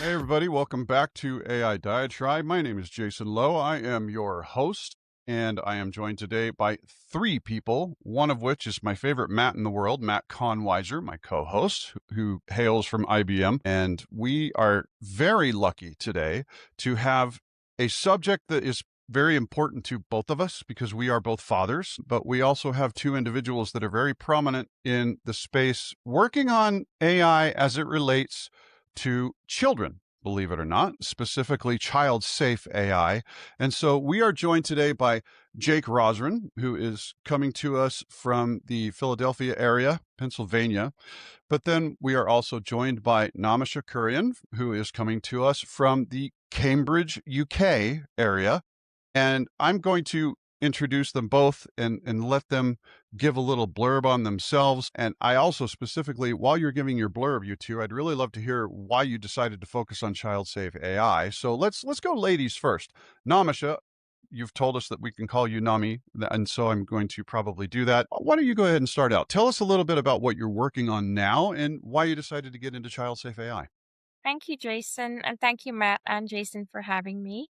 Hey, everybody, welcome back to AI Diatribe. My name is Jason Lowe. I am your host, and I am joined today by three people, one of which is my favorite Matt in the world, Matt Konwiser, my co host, who hails from IBM. And we are very lucky today to have a subject that is very important to both of us because we are both fathers, but we also have two individuals that are very prominent in the space working on AI as it relates to children, believe it or not, specifically child safe AI. And so we are joined today by Jake Rozran, who is coming to us from the Philadelphia area, Pennsylvania. But then we are also joined by Nomisha Kurian, who is coming to us from the Cambridge, UK area. And I'm going to introduce them both and let them give a little blurb on themselves. And I also specifically, while you're giving your blurb, you two, I'd really love to hear why you decided to focus on child safe AI. So let's go ladies first. Namisha, you've told us that we can call you Nami, and so I'm going to probably do that. Why don't you go ahead and start out? Tell us a little bit about what you're working on now and why you decided to get into child safe AI. Thank you, Jason, and thank you, Matt and Jason, for having me.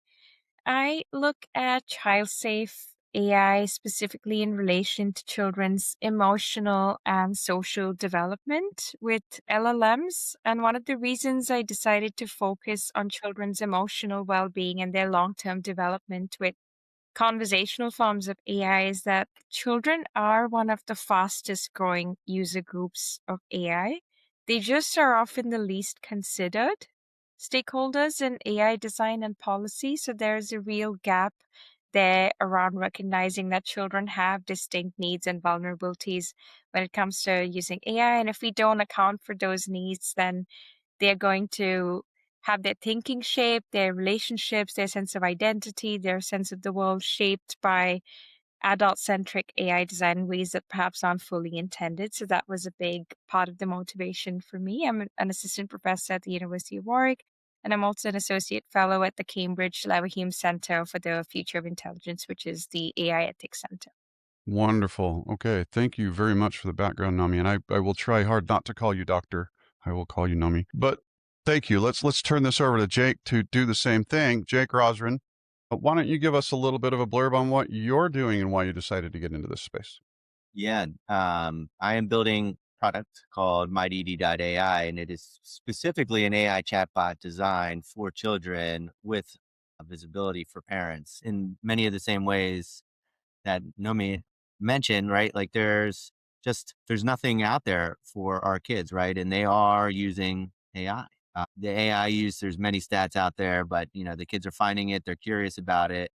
I look at child safe AI specifically in relation to children's emotional and social development with LLMs. And one of the reasons I decided to focus on children's emotional well being and their long term development with conversational forms of AI is that children are one of the fastest growing user groups of AI. They just are often the least considered stakeholders in AI design and policy. So there's a real gap there around recognizing that children have distinct needs and vulnerabilities when it comes to using AI. And if we don't account for those needs, then they're going to have their thinking shaped, their relationships, their sense of identity, their sense of the world shaped by adult centric AI design in ways that perhaps aren't fully intended. So that was a big part of the motivation for me. I'm an assistant professor at the University of Warwick, and I'm also an associate fellow at the Cambridge Leverhulme Center for the Future of Intelligence, which is the AI Ethics Center. Wonderful. Okay. Thank you very much for the background, Nami. And I will try hard not to call you doctor. I will call you Nami. But thank you. Let's turn this over to Jake to do the same thing. Jake Rozran, why don't you give us a little bit of a blurb on what you're doing and why you decided to get into this space? Yeah, I am building a product called MyDD.ai, and it is specifically an AI chatbot designed for children with visibility for parents in many of the same ways that Nomi mentioned, right? Like there's nothing out there for our kids, right? And they are using AI. The AI use, there's many stats out there, but the kids are finding it, they're curious about it.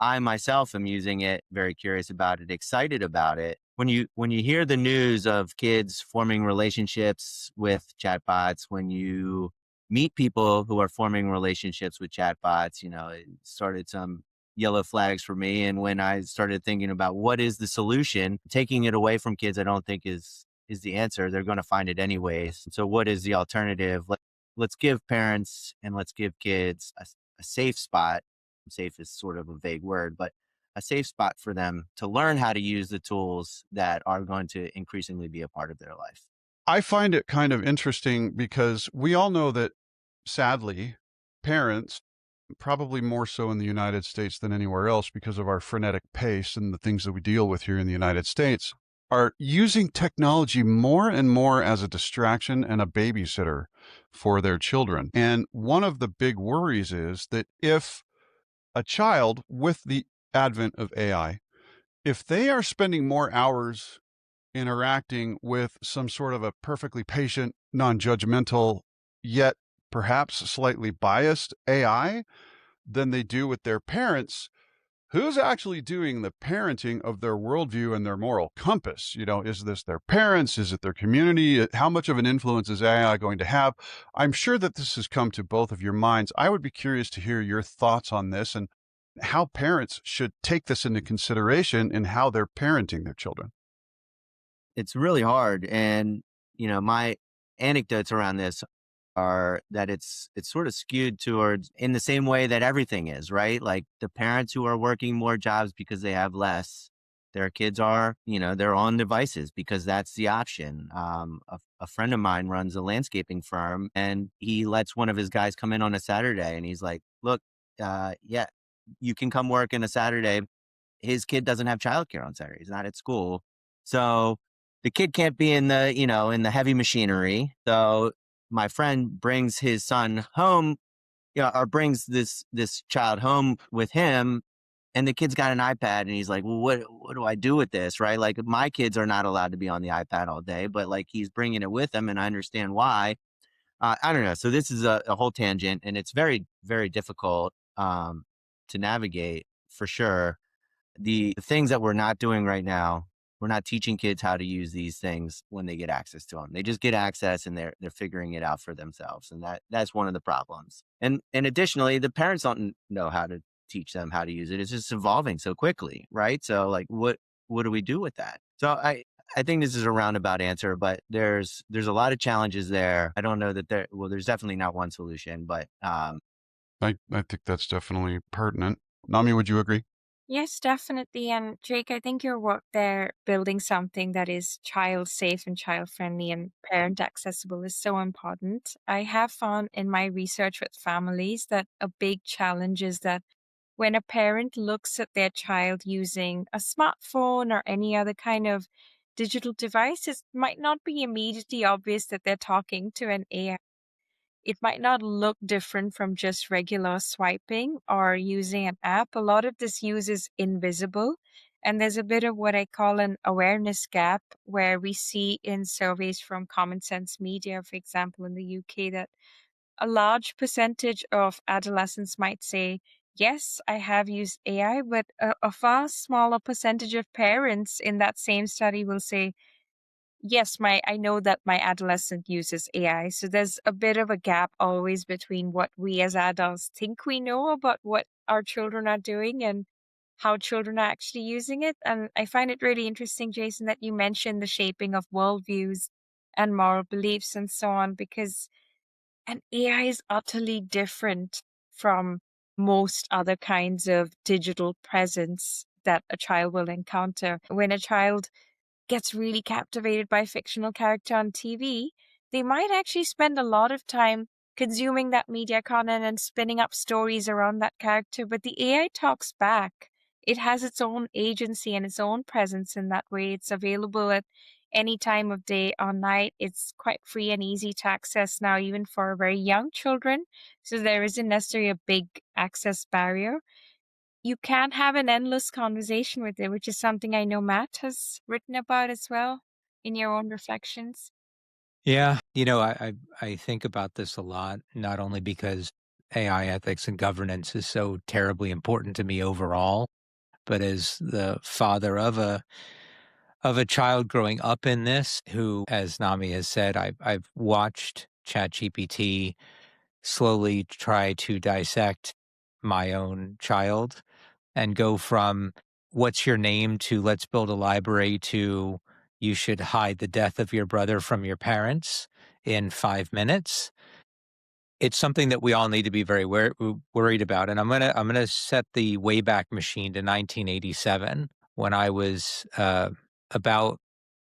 I myself am using it, very curious about it, excited about it. When you hear the news of kids forming relationships with chatbots, when you meet people who are forming relationships with chatbots, it started some yellow flags for me. And when I started thinking about what is the solution, taking it away from kids, I don't think is the answer. They're going to find it anyways. So what is the alternative? Let's give parents and let's give kids a safe spot. Safe is sort of a vague word, but a safe spot for them to learn how to use the tools that are going to increasingly be a part of their life. I find it kind of interesting because we all know that sadly, parents, probably more so in the United States than anywhere else because of our frenetic pace and the things that we deal with here in the United States, are using technology more and more as a distraction and a babysitter for their children. And one of the big worries is that if a child, with the advent of AI, if they are spending more hours interacting with some sort of a perfectly patient, non-judgmental, yet perhaps slightly biased AI than they do with their parents, who's actually doing the parenting of their worldview and their moral compass? Is this their parents? Is it their community? How much of an influence is AI going to have? I'm sure that this has come to both of your minds. I would be curious to hear your thoughts on this and how parents should take this into consideration in how they're parenting their children. It's really hard. And, my anecdotes around this are that it's sort of skewed towards in the same way that everything is, right? Like the parents who are working more jobs because they have less, Their kids are, they're on devices because that's the option. A friend of mine runs a landscaping firm, and he lets one of his guys come in on a Saturday, and he's like, look, yeah, you can come work in a Saturday. His kid doesn't have childcare on Saturday. He's not at school. So the kid can't be in the heavy machinery. So my friend brings his son home, or brings this child home with him, and the kid's got an iPad, and he's like, well, what do I do with this? Right? Like, my kids are not allowed to be on the iPad all day, but like, he's bringing it with him, and I understand why. I don't know. So this is a whole tangent, and it's very, very difficult to navigate for sure. The things that we're not doing right now, we're not teaching kids how to use these things when they get access to them. They just get access, and they're figuring it out for themselves. And that's one of the problems. And additionally, the parents don't know how to teach them how to use it. It's just evolving so quickly, right? So like, what do we do with that? So I think this is a roundabout answer, but there's a lot of challenges there. I don't know that there's definitely not one solution, but I think that's definitely pertinent. Nami, would you agree? Yes, definitely. And Jake, I think your work there building something that is child safe and child friendly and parent accessible is so important. I have found in my research with families that a big challenge is that when a parent looks at their child using a smartphone or any other kind of digital device, it might not be immediately obvious that they're talking to an AI. It might not look different from just regular swiping or using an app. A lot of this use is invisible. And there's a bit of what I call an awareness gap, where we see in surveys from Common Sense Media, for example, in the UK, that a large percentage of adolescents might say, yes, I have used AI, but a far smaller percentage of parents in that same study will say, yes, I know that my adolescent uses AI. So there's a bit of a gap always between what we as adults think we know about what our children are doing and how children are actually using it. And I find it really interesting, Jason, that you mentioned the shaping of worldviews and moral beliefs and so on, because an AI is utterly different from most other kinds of digital presence that a child will encounter. When a child gets really captivated by a fictional character on TV, they might actually spend a lot of time consuming that media content and spinning up stories around that character. But the AI talks back. It has its own agency and its own presence in that way. It's available at any time of day or night. It's quite free and easy to access now, even for very young children. So there isn't necessarily a big access barrier. You can have an endless conversation with it, which is something I know Matt has written about as well in your own reflections. Yeah, I think about this a lot, not only because AI ethics and governance is so terribly important to me overall, but as the father of a child growing up in this, who, as Nami has said, I've watched ChatGPT slowly try to dissect my own child and go from what's your name to let's build a library to you should hide the death of your brother from your parents in 5 minutes. It's something that we all need to be very worried about. And I'm gonna set the Wayback Machine to 1987, when I was about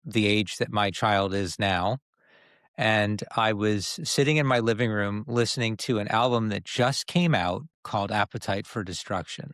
the age that my child is now. And I was sitting in my living room listening to an album that just came out called Appetite for Destruction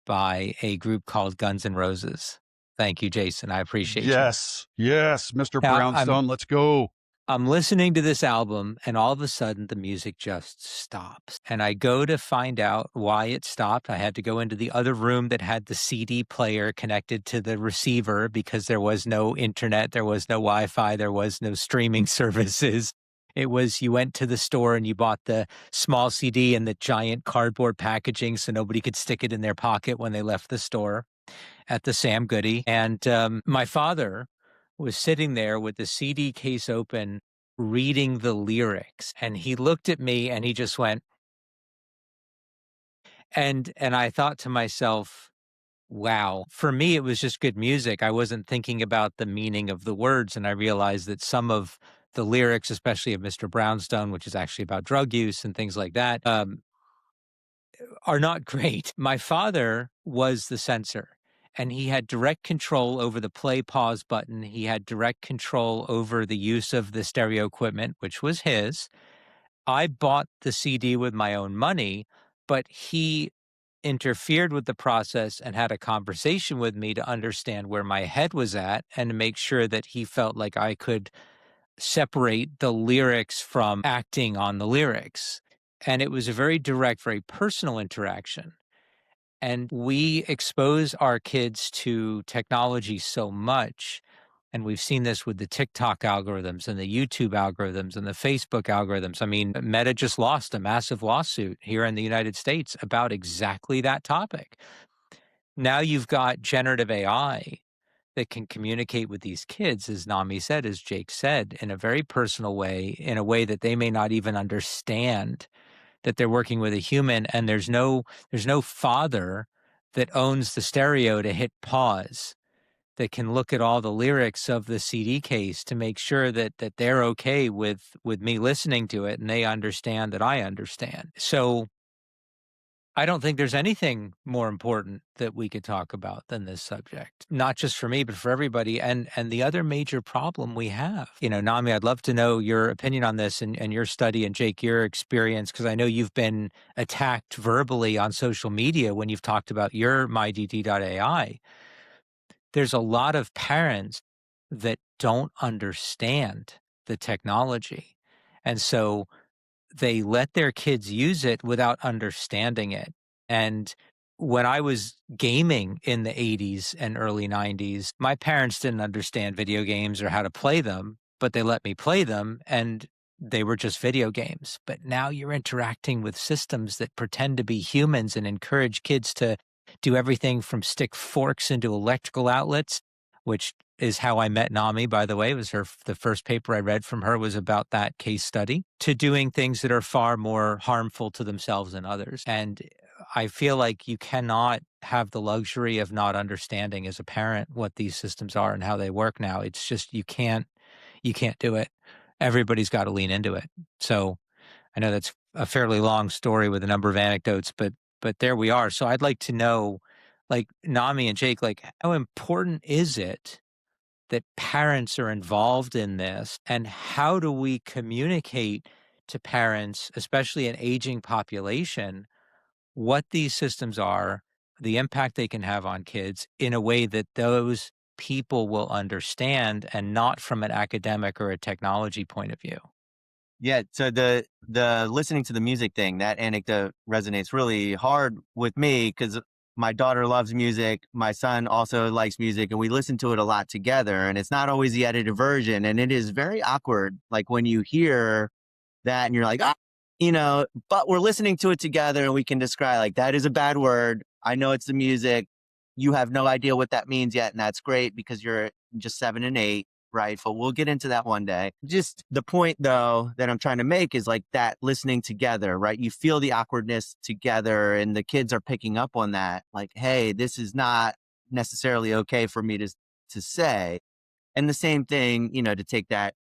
by a group called Guns N' Roses. Thank you, Jason. I appreciate you. Yes, Mr. Now, Brownstone, let's go. I'm listening to this album, and all of a sudden the music just stops. And I go to find out why it stopped. I had to go into the other room that had the CD player connected to the receiver, because there was no internet, there was no Wi-Fi, there was no streaming services. It was, you went to the store and you bought the small CD in the giant cardboard packaging so nobody could stick it in their pocket when they left the store at the Sam Goody. And my father was sitting there with the CD case open, reading the lyrics. And he looked at me and he just went, and I thought to myself, wow, for me, it was just good music. I wasn't thinking about the meaning of the words. And I realized that some of the lyrics, especially of Mr. Brownstone, which is actually about drug use and things like that, are not great. My father was the censor. And he had direct control over the play pause button. He had direct control over the use of the stereo equipment, which was his. I bought the CD with my own money, but he interfered with the process and had a conversation with me to understand where my head was at and to make sure that he felt like I could separate the lyrics from acting on the lyrics. And it was a very direct, very personal interaction. And we expose our kids to technology so much. And we've seen this with the TikTok algorithms and the YouTube algorithms and the Facebook algorithms. I mean, Meta just lost a massive lawsuit here in the United States about exactly that topic. Now you've got generative AI that can communicate with these kids, as Nami said, as Jake said, in a very personal way, in a way that they may not even understand that they're working with a human, and there's no father that owns the stereo to hit pause, that can look at all the lyrics of the CD case to make sure that they're okay with me listening to it and they understand that I understand. So I don't think there's anything more important that we could talk about than this subject, not just for me, but for everybody. And the other major problem we have, Nami, I'd love to know your opinion on this and your study, and Jake, your experience, because I know you've been attacked verbally on social media when you've talked about your mydd.ai. There's a lot of parents that don't understand the technology. And so they let their kids use it without understanding it. And when I was gaming in the 80s and early 90s, my parents didn't understand video games or how to play them, but they let me play them and they were just video games. But now you're interacting with systems that pretend to be humans and encourage kids to do everything from stick forks into electrical outlets, which is how I met Nami, by the way. It was the first paper I read from her was about that case study, to doing things that are far more harmful to themselves and others. And I feel like you cannot have the luxury of not understanding as a parent what these systems are and how they work now. It's just, you can't do it. Everybody's got to lean into it. So I know that's a fairly long story with a number of anecdotes, but there we are. So I'd like to know, like Nami and Jake, like how important is it that parents are involved in this, and how do we communicate to parents, especially an aging population, what these systems are, the impact they can have on kids in a way that those people will understand and not from an academic or a technology point of view? Yeah. So the listening to the music thing, that anecdote resonates really hard with me because my daughter loves music. My son also likes music, and we listen to it a lot together. And it's not always the edited version. And it is very awkward. Like when you hear that and you're like, ah, but we're listening to it together and we can describe, like, that is a bad word. I know it's the music. You have no idea what that means yet. And that's great because you're just 7 and 8. Right. But we'll get into that one day. Just the point, though, that I'm trying to make is like that listening together, right? You feel the awkwardness together and the kids are picking up on that. Like, hey, this is not necessarily okay for me to say. And the same thing, to take that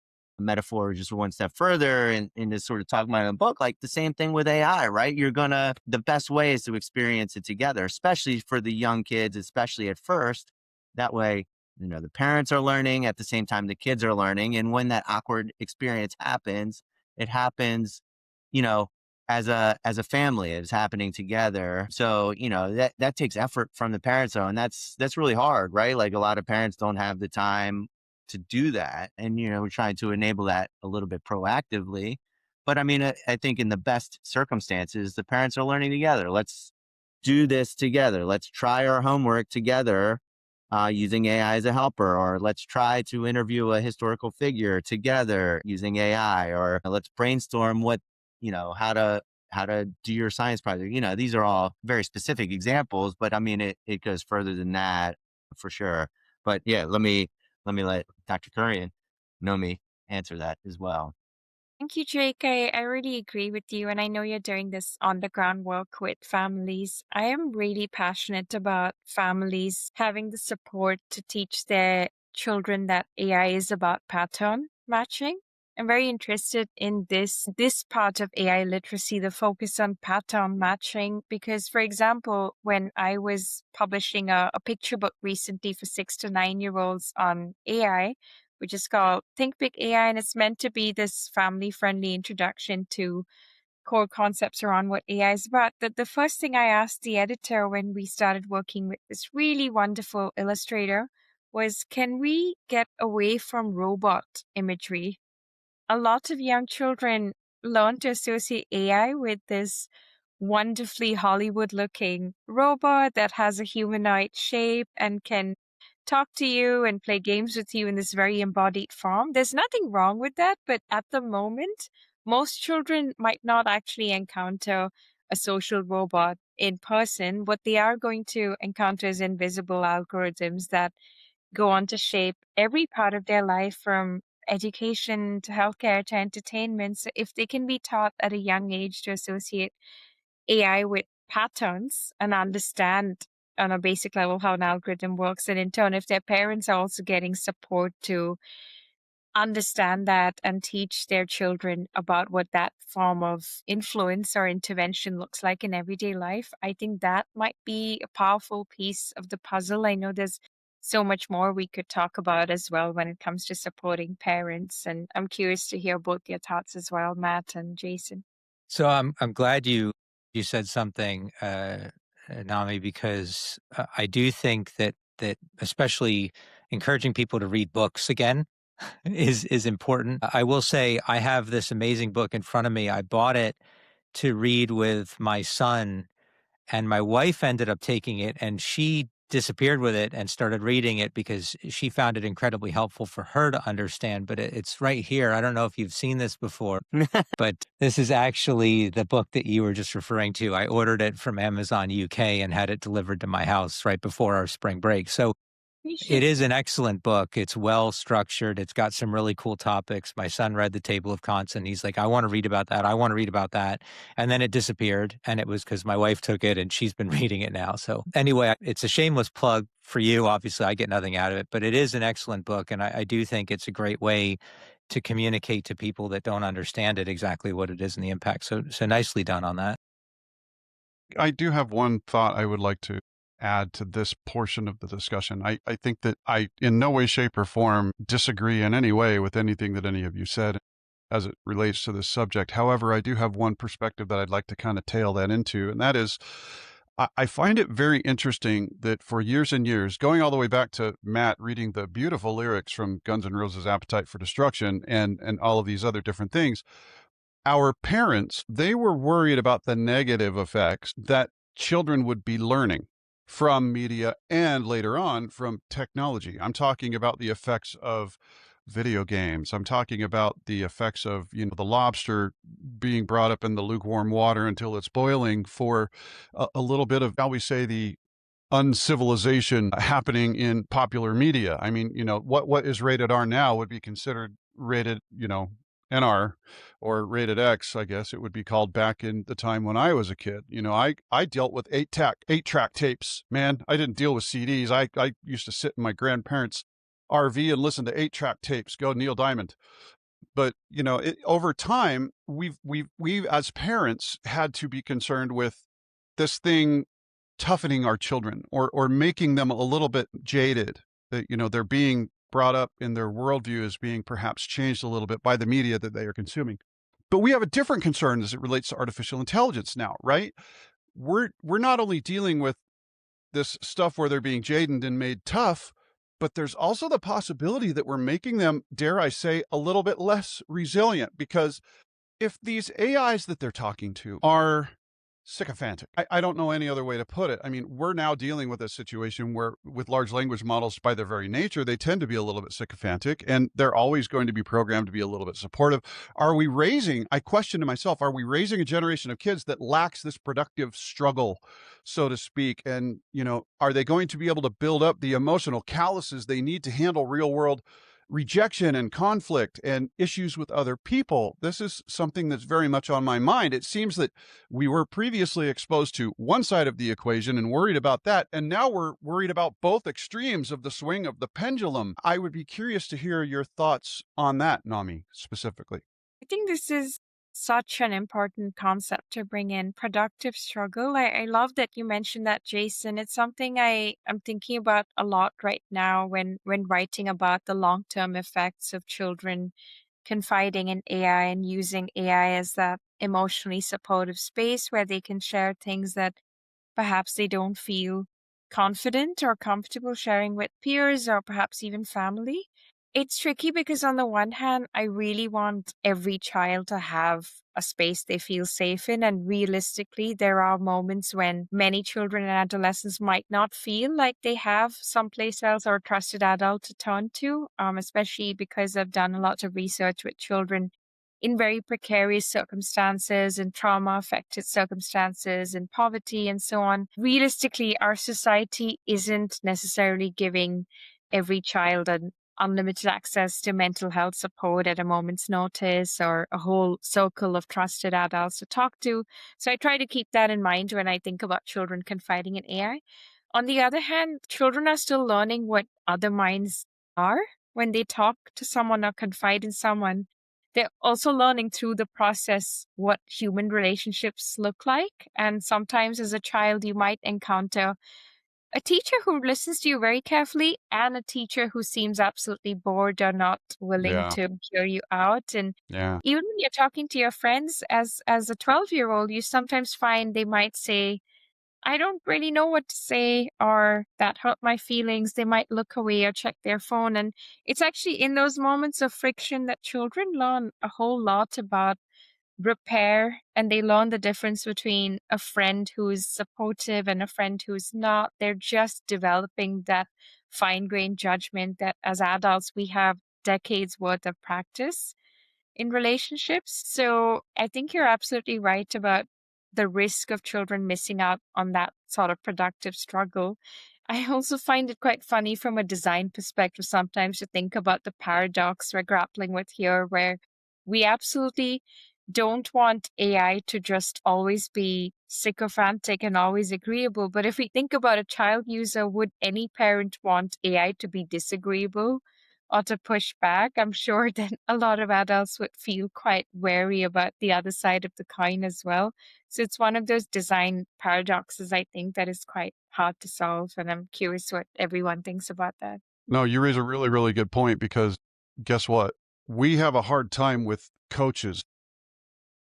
metaphor just one step further and to sort of talk my own book, like the same thing with AI, right? The best way is to experience it together, especially for the young kids, especially at first. That way, the parents are learning at the same time the kids are learning. And when that awkward experience happens, it happens, as a family, it's happening together. So, that takes effort from the parents though. And that's really hard, right? Like a lot of parents don't have the time to do that. And, we're trying to enable that a little bit proactively. But I mean, I think in the best circumstances, the parents are learning together. Let's do this together. Let's try our homework together using AI as a helper, or let's try to interview a historical figure together using AI, or let's brainstorm how to do your science project. These are all very specific examples, but I mean, it goes further than that for sure. But yeah, let me let Dr. Kurian, Nomi, answer that as well. Thank you, Jake. I really agree with you. And I know you're doing this on the ground work with families. I am really passionate about families having the support to teach their children that AI is about pattern matching. I'm very interested in this part of AI literacy, the focus on pattern matching, because, for example, when I was publishing a picture book recently for 6 to 9 year olds on AI, which is called Think Big AI, and it's meant to be this family-friendly introduction to core concepts around what AI is about. The first thing I asked the editor when we started working with this really wonderful illustrator was, can we get away from robot imagery? A lot of young children learn to associate AI with this wonderfully Hollywood looking robot that has a humanoid shape and can talk to you and play games with you in this very embodied form. There's nothing wrong with that, but at the moment, most children might not actually encounter a social robot in person. What they are going to encounter is invisible algorithms that go on to shape every part of their life, from education to healthcare to entertainment. So if they can be taught at a young age to associate AI with patterns and understand on a basic level how an algorithm works, and in turn, if their parents are also getting support to understand that and teach their children about what that form of influence or intervention looks like in everyday life, I think that might be a powerful piece of the puzzle. I know there's so much more we could talk about as well when it comes to supporting parents, and I'm curious to hear both your thoughts as well, Matt and Jason. So I'm glad you said something, Nami, because I do think that especially encouraging people to read books again is important. I will say I have this amazing book in front of me. I bought it to read with my son, and my wife ended up taking it, and she disappeared with it and started reading it because she found it incredibly helpful for her to understand. But it's right here. I don't know if you've seen this before, but this is actually the book that you were just referring to. I ordered it from Amazon UK and had it delivered to my house right before our spring break. So it is an excellent book. It's well structured. It's got some really cool topics. My son read the table of conts and he's like, I want to read about that. I want to read about that. And then it disappeared. And it was because my wife took it and she's been reading it now. So anyway, it's a shameless plug for you. Obviously, I get nothing out of it, but it is an excellent book. And I do think it's a great way to communicate to people that don't understand it exactly what it is and the impact. So nicely done on that. I do have one thought I would like to add to this portion of the discussion. I think that I, in no way, shape, or form, disagree in any way with anything that any of you said as it relates to this subject. However, I do have one perspective that I'd like to kind of tail that into, and that is, I find it very interesting that for years and years, going all the way back to Matt reading the beautiful lyrics from Guns N' Roses' Appetite for Destruction and all of these other different things, our parents, they were worried about the negative effects that children would be learning from media and later on from technology. I'm talking about the effects of video games. I'm talking about the effects of, the lobster being brought up in the lukewarm water until it's boiling for a little bit of, shall we say, the uncivilization happening in popular media. I mean, what is rated R now would be considered rated, NR or rated X, I guess it would be called back in the time when I was a kid. I dealt with 8-track tapes, man. I didn't deal with CDs. I used to sit in my grandparents' RV and listen to 8-track tapes. Go Neil Diamond. But, over time, we as parents had to be concerned with this thing toughening our children or making them a little bit jaded, that, they're being brought up in their worldview as being perhaps changed a little bit by the media that they are consuming. But we have a different concern as it relates to artificial intelligence now, right? We're not only dealing with this stuff where they're being jaded and made tough, but there's also the possibility that we're making them, dare I say, a little bit less resilient, because if these AIs that they're talking to are sycophantic, I don't know any other way to put it. I mean, we're now dealing with a situation where with large language models, by their very nature, they tend to be a little bit sycophantic, and they're always going to be programmed to be a little bit supportive. I question to myself, are we raising a generation of kids that lacks this productive struggle, so to speak? And, are they going to be able to build up the emotional calluses they need to handle real world rejection and conflict and issues with other people. This is something that's very much on my mind. It seems that we were previously exposed to one side of the equation and worried about that, and now we're worried about both extremes of the swing of the pendulum. I would be curious to hear your thoughts on that, Nami, specifically. I think this is such an important concept to bring in, productive struggle. I love that you mentioned that, Jason. It's something I'm thinking about a lot right now when writing about the long-term effects of children confiding in AI and using AI as that emotionally supportive space where they can share things that perhaps they don't feel confident or comfortable sharing with peers or perhaps even family. It's tricky because, on the one hand, I really want every child to have a space they feel safe in. And realistically, there are moments when many children and adolescents might not feel like they have someplace else or a trusted adult to turn to, especially because I've done a lot of research with children in very precarious circumstances and trauma affected circumstances and poverty and so on. Realistically, our society isn't necessarily giving every child an unlimited access to mental health support at a moment's notice or a whole circle of trusted adults to talk to. So I try to keep that in mind when I think about children confiding in AI. On the other hand, children are still learning what other minds are when they talk to someone or confide in someone. They're also learning through the process what human relationships look like. And sometimes as a child, you might encounter a teacher who listens to you very carefully and a teacher who seems absolutely bored or not willing Yeah. to hear you out. And Yeah. even when you're talking to your friends as a 12-year-old, you sometimes find they might say, I don't really know what to say, or that hurt my feelings. They might look away or check their phone. And it's actually in those moments of friction that children learn a whole lot about repair, and they learn the difference between a friend who's supportive and a friend who's not. They're just developing that fine-grained judgment that as adults we have decades worth of practice in relationships. So I think you're absolutely right about the risk of children missing out on that sort of productive struggle. I also find it quite funny from a design perspective sometimes to think about the paradox we're grappling with here, where we absolutely don't want AI to just always be sycophantic and always agreeable. But if we think about a child user, would any parent want AI to be disagreeable or to push back? I'm sure that a lot of adults would feel quite wary about the other side of the coin as well. So it's one of those design paradoxes, I think, that is quite hard to solve. And I'm curious what everyone thinks about that. No, you raise a really, really good point, because guess what? We have a hard time with coaches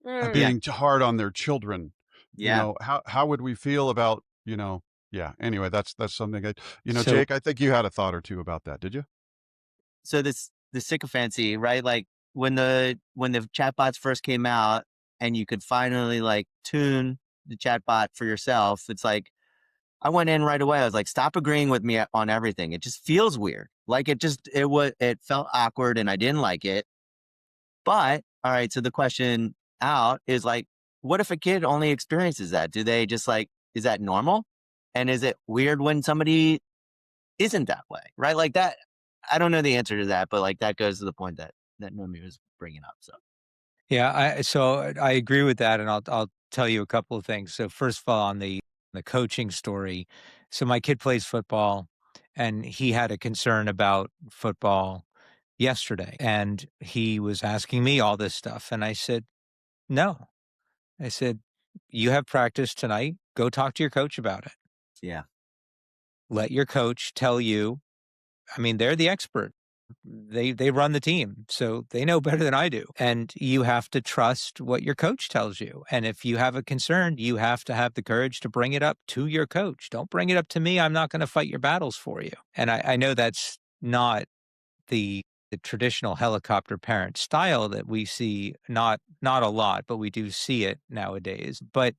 Mm. being too hard on their children. You Yeah. know, how would we feel about, yeah. Anyway, that's something So- Jake, I think you had a thought or two about that, did you? So the sycophancy, right? Like when the chatbots first came out and you could finally like tune the chatbot for yourself, it's like I went in right away. I was like, stop agreeing with me on everything. It just feels weird. Like it felt awkward and I didn't like it. But all right, so the question out is like, what if a kid only experiences that? Do they just like, is that normal? And is it weird when somebody isn't that way? Right? Like that. I don't know the answer to that, but like that goes to the point that Nomi was bringing up. So Yeah, so I agree with that, and I'll tell you a couple of things. So first of all, on the coaching story, so my kid plays football, and he had a concern about football yesterday, and he was asking me all this stuff, and I said, no. I said, you have practice tonight. Go talk to your coach about it. yeah, Let your coach tell you. I mean, they're the expert. They run the team, so they know better than I do. And you have to trust what your coach tells you. And if you have a concern, you have to have the courage to bring it up to your coach. Don't bring it up to me. I'm not going to fight your battles for you. And I know that's not the traditional helicopter parent style that we see, not a lot, but we do see it nowadays. But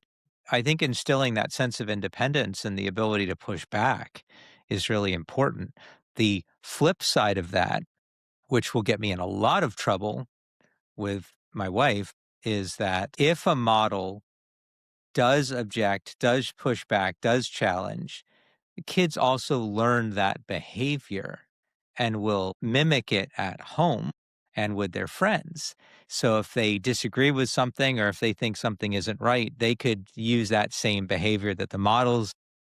I think instilling that sense of independence and the ability to push back is really important. The flip side of that, which will get me in a lot of trouble with my wife, is that if a model does object, does push back, does challenge, the kids also learn that behavior and will mimic it at home and with their friends. So if they disagree with something or if they think something isn't right, they could use that same behavior that the model's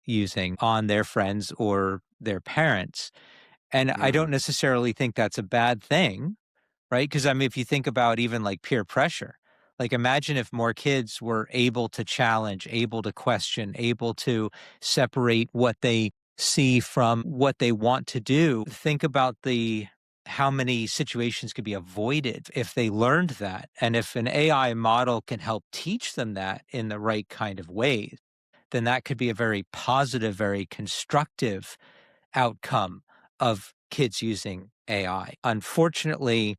using on their friends or their parents. And I don't necessarily think that's a bad thing, right? Because I mean, if you think about even like peer pressure, like imagine if more kids were able to challenge, able to question, able to separate what they see from what they want to do. Think about how many situations could be avoided if they learned that. And if an AI model can help teach them that in the right kind of ways, then that could be a very positive, very constructive outcome of kids using AI. Unfortunately,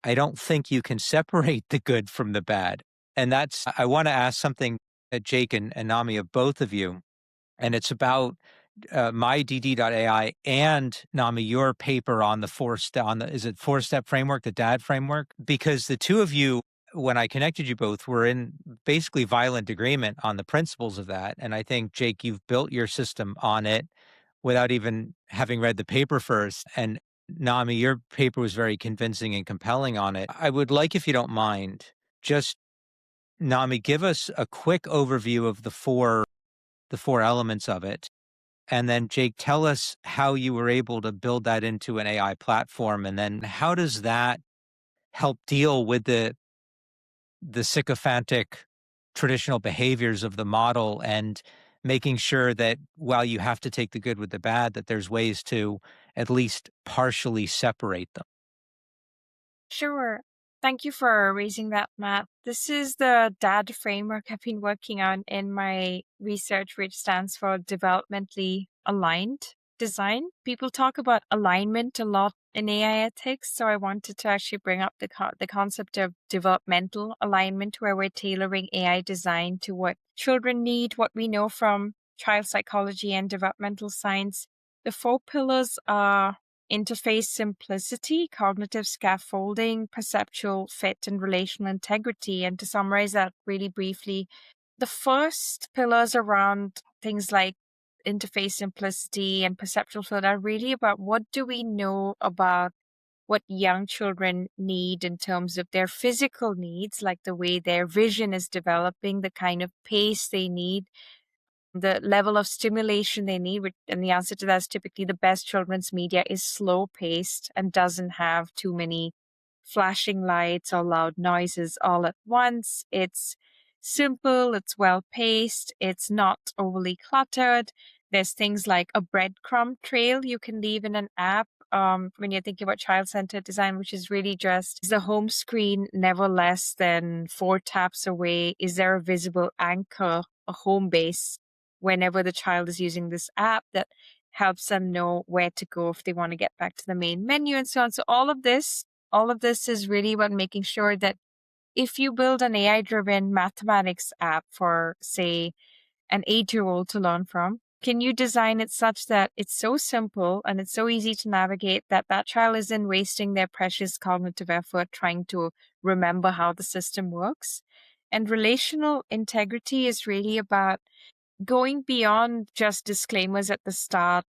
I don't think you can separate the good from the bad. And I want to ask something at Jake and Nami, of both of you, and it's about mydd.ai and Nami, your paper on the is it 4-step framework, the DAD framework? Because the two of you, when I connected you both, were in basically violent agreement on the principles of that. And I think, Jake, you've built your system on it without even having read the paper first. And Nami, your paper was very convincing and compelling on it. I would like, if you don't mind, just Nami, give us a quick overview of the four elements of it. And then Jake, tell us how you were able to build that into an AI platform. And then how does that help deal with the sycophantic traditional behaviors of the model, and making sure that while you have to take the good with the bad, that there's ways to at least partially separate them. Sure. Thank you for raising that, Matt. This is the DAD framework I've been working on in my research, which stands for Developmentally Aligned Design. People talk about alignment a lot in AI ethics, so I wanted to actually bring up the concept of developmental alignment, where we're tailoring AI design to what children need, what we know from child psychology and developmental science. The 4 pillars are interface simplicity, cognitive scaffolding, perceptual fit, and relational integrity. And to summarize that really briefly, the first pillars around things like interface simplicity and perceptual fit are really about what do we know about what young children need in terms of their physical needs, like the way their vision is developing, the kind of pace they need, the level of stimulation they need. And the answer to that is typically the best children's media is slow paced and doesn't have too many flashing lights or loud noises all at once. It's simple, it's well paced, it's not overly cluttered. There's things like a breadcrumb trail you can leave in an app when you're thinking about child-centered design, which is really just, is the home screen never less than 4 taps away? Is there a visible anchor, a home base, whenever the child is using this app that helps them know where to go if they want to get back to the main menu and so on? So all of this is really about making sure that if you build an AI-driven mathematics app for, say, an 8-year-old to learn from, can you design it such that it's so simple and it's so easy to navigate that that child isn't wasting their precious cognitive effort trying to remember how the system works? And relational integrity is really about going beyond just disclaimers at the start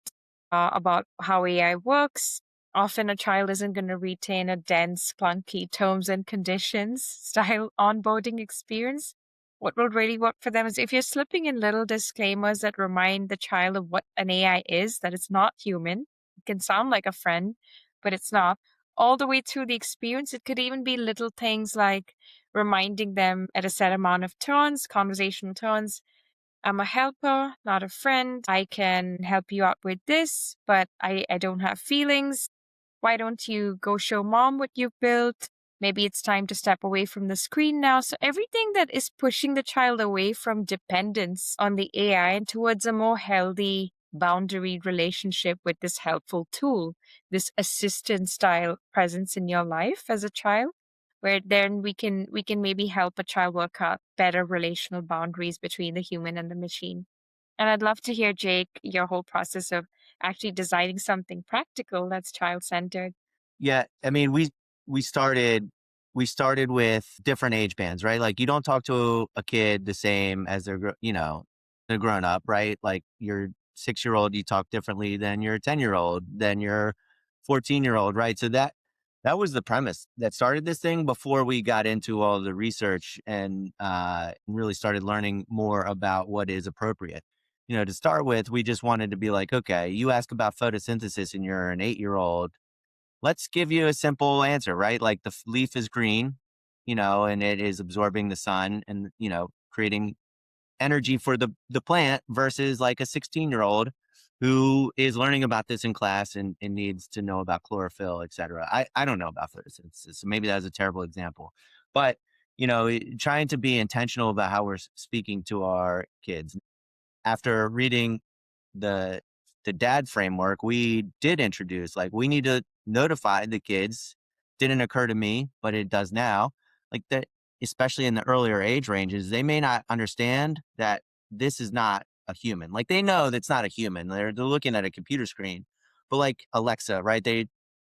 about how AI works. Often a child isn't going to retain a dense, clunky terms and conditions style onboarding experience. What will really work for them is if you're slipping in little disclaimers that remind the child of what an AI is, that it's not human. It can sound like a friend, but it's not. All the way through the experience, it could even be little things like reminding them at a set amount of turns, conversational turns, I'm a helper, not a friend. I can help you out with this, but I don't have feelings. Why don't you go show mom what you've built? Maybe it's time to step away from the screen now. So everything that is pushing the child away from dependence on the AI and towards a more healthy, boundaried relationship with this helpful tool, this assistant style presence in your life as a child, where then we can maybe help a child work out better relational boundaries between the human and the machine. And I'd love to hear, Jake, your whole process of actually designing something practical that's child-centered. Yeah, I mean, we started with different age bands, right? Like you don't talk to a kid the same as they're grown up, right? Like your 6-year-old, you talk differently than your 10-year-old, than your 14-year-old, right? So that was the premise that started this thing before we got into all the research and really started learning more about what is appropriate. To start with, we just wanted to be like, okay, you ask about photosynthesis and you're an 8-year-old. Let's give you a simple answer, right? Like the leaf is green, and it is absorbing the sun and, creating energy for the plant versus like a 16-year-old who is learning about this in class and needs to know about chlorophyll, et cetera. I don't know about photosynthesis, so maybe that was a terrible example. But, trying to be intentional about how we're speaking to our kids. After reading the dad framework, we did introduce, like, we need to notify the kids. Didn't occur to me, but it does now. Like that, especially in the earlier age ranges, they may not understand that this is not a human. Like they know that's not a human. They're looking at a computer screen. But like Alexa, right?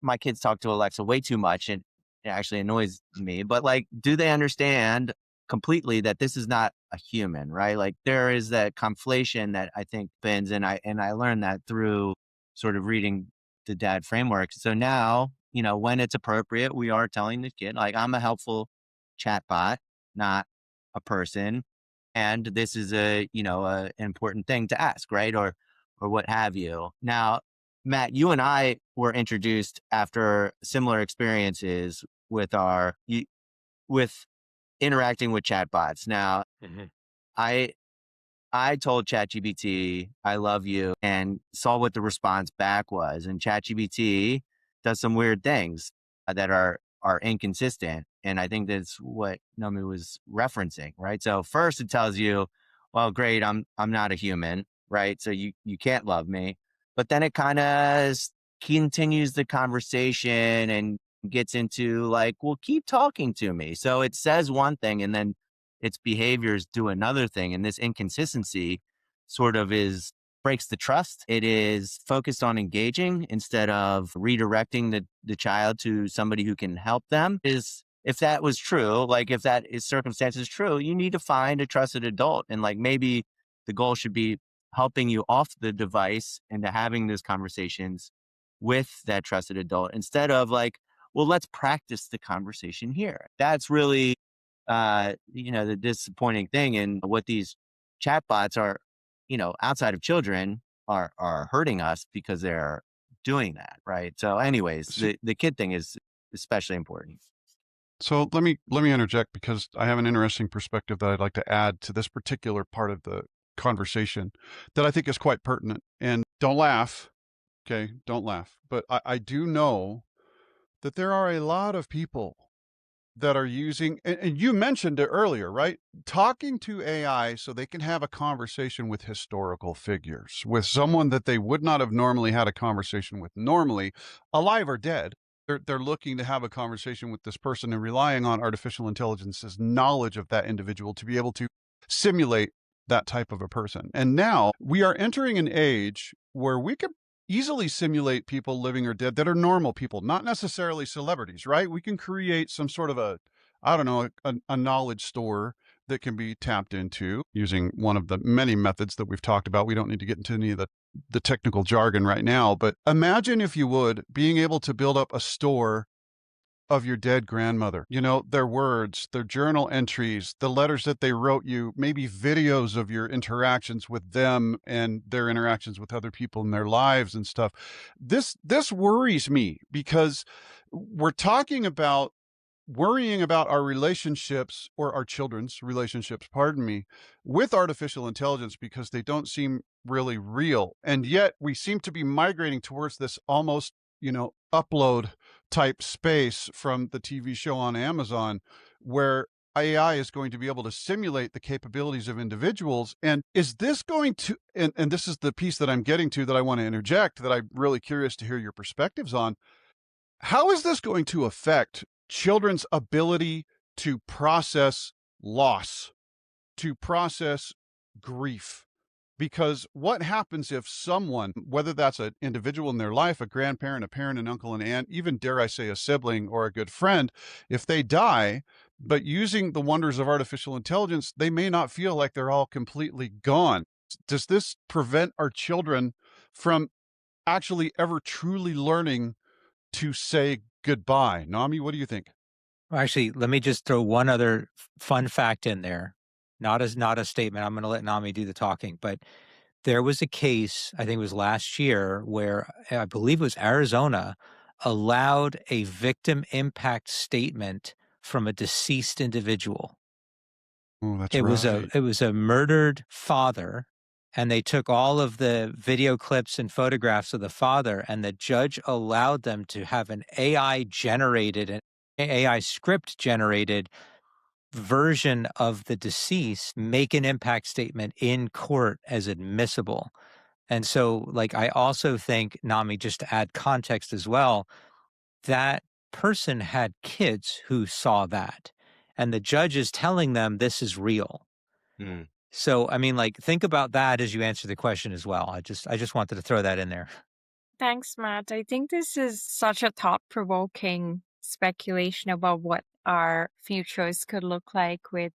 My kids talk to Alexa way too much and it actually annoys me. But like, do they understand completely that this is not a human, right? Like there is that conflation that I think bends, and I learned that through sort of reading the dad framework. So now, when it's appropriate, we are telling the kid, like, I'm a helpful chatbot, not a person, and this is an important thing to ask, right? Or what have you. Now, Matt, you and I were introduced after similar experiences with with interacting with chatbots. Now, I told ChatGPT, I love you, and saw what the response back was. And ChatGPT does some weird things that are inconsistent. And I think that's what Nomi was referencing, right? So first it tells you, well, great, I'm not a human, right? So you can't love me. But then it kind of continues the conversation and gets into like, well, keep talking to me. So it says one thing and then its behaviors do another thing. And this inconsistency sort of breaks the trust. It is focused on engaging instead of redirecting the child to somebody who can help them. If that was true, like if that circumstance is true, you need to find a trusted adult. And like maybe the goal should be helping you off the device into having those conversations with that trusted adult instead of like, well, let's practice the conversation here. That's really, the disappointing thing. And what these chatbots are, outside of children are hurting us because they're doing that. Right. So anyways, the kid thing is especially important. So let me interject because I have an interesting perspective that I'd like to add to this particular part of the conversation that I think is quite pertinent. And don't laugh. Okay. Don't laugh. But I do know that there are a lot of people that are using, and you mentioned it earlier, right? Talking to AI so they can have a conversation with historical figures, with someone that they would not have normally had a conversation with normally, alive or dead. They're looking to have a conversation with this person and relying on artificial intelligence's knowledge of that individual to be able to simulate that type of a person. And now we are entering an age where we could easily simulate people living or dead that are normal people, not necessarily celebrities, right? We can create some sort of a knowledge store that can be tapped into using one of the many methods that we've talked about. We don't need to get into any of the technical jargon right now, but imagine, if you would, being able to build up a store of your dead grandmother, their words, their journal entries, the letters that they wrote you, maybe videos of your interactions with them and their interactions with other people in their lives and stuff. This worries me because we're talking about worrying about our relationships, or our children's relationships, pardon me, with artificial intelligence because they don't seem really real. And yet we seem to be migrating towards this almost, upload type space from the TV show on Amazon, where AI is going to be able to simulate the capabilities of individuals. And is this going to, and this is the piece that I'm getting to that I want to interject, that I'm really curious to hear your perspectives on. How is this going to affect children's ability to process loss, to process grief? Because what happens if someone, whether that's an individual in their life, a grandparent, a parent, an uncle, an aunt, even dare I say a sibling or a good friend, if they die, but using the wonders of artificial intelligence, they may not feel like they're all completely gone. Does this prevent our children from actually ever truly learning to say goodbye. Nami, what do you think? Well, actually, let me just throw one other fun fact in there. Not a statement. I'm going to let Nami do the talking, but there was a case, I think it was last year, where I believe it was Arizona allowed a victim impact statement from a deceased individual. Oh, that's It right. was a murdered father, and they took all of the video clips and photographs of the father, and the judge allowed them to have an AI script generated version of the deceased make an impact statement in court as admissible. And so, like, I also think, Nami, just to add context as well, that person had kids who saw that, and the judge is telling them this is real. Mm. So, I mean, like, think about that as you answer the question as well. I just wanted to throw that in there. Thanks, Matt. I think this is such a thought-provoking speculation about what our futures could look like with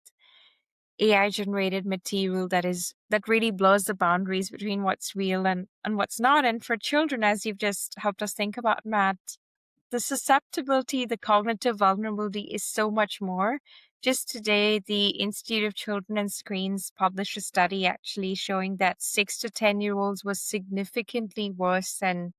AI-generated material that really blurs the boundaries between what's real and what's not. And for children, as you've just helped us think about, Matt, the susceptibility, the cognitive vulnerability is so much more. Just today, the Institute of Children and Screens published a study actually showing that 6 to 10-year-olds was significantly worse than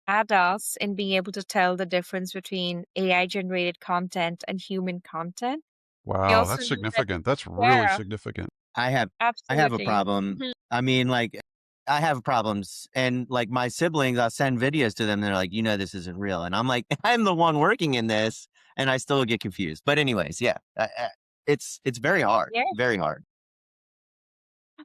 adults in being able to tell the difference between AI-generated content and human content. We Wow, also that's know that, significant. That's really yeah, significant. I have a absolutely. problem. I mean, like, I have problems, and like my siblings, I'll send videos to them. They're like, this isn't real, and I'm like, I'm the one working in this, and I still get confused. But anyways, yeah, it's very hard, Yeah. very hard.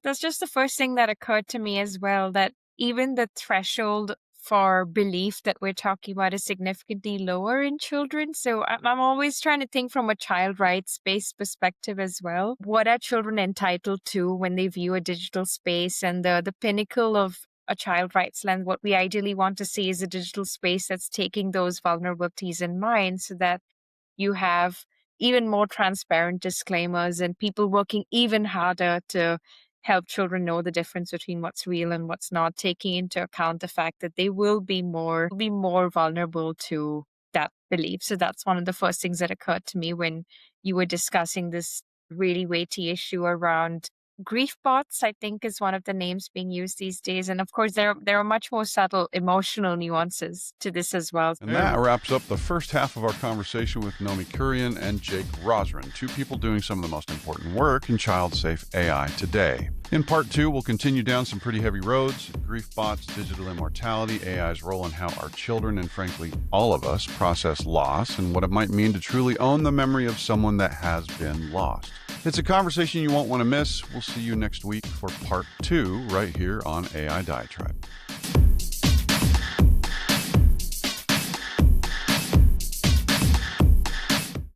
That's just the first thing that occurred to me as well, that even the threshold for belief that we're talking about is significantly lower in children. So I'm always trying to think from a child rights-based perspective as well. What are children entitled to when they view a digital space? And the pinnacle of a child rights lens, what we ideally want to see is a digital space that's taking those vulnerabilities in mind so that you have even more transparent disclaimers and people working even harder to help children know the difference between what's real and what's not, taking into account the fact that they will be more vulnerable to that belief. So that's one of the first things that occurred to me when you were discussing this really weighty issue around grief bots, I think, is one of the names being used these days. And of course, there are much more subtle emotional nuances to this as well. And that wraps up the first half of our conversation with Nomisha Kurian and Jake Rozran, two people doing some of the most important work in child-safe AI today. In part 2, we'll continue down some pretty heavy roads: grief bots, digital immortality, AI's role in how our children and frankly all of us process loss, and what it might mean to truly own the memory of someone that has been lost. It's a conversation you won't want to miss. We'll see you next week for part 2 right here on AI Diatribe.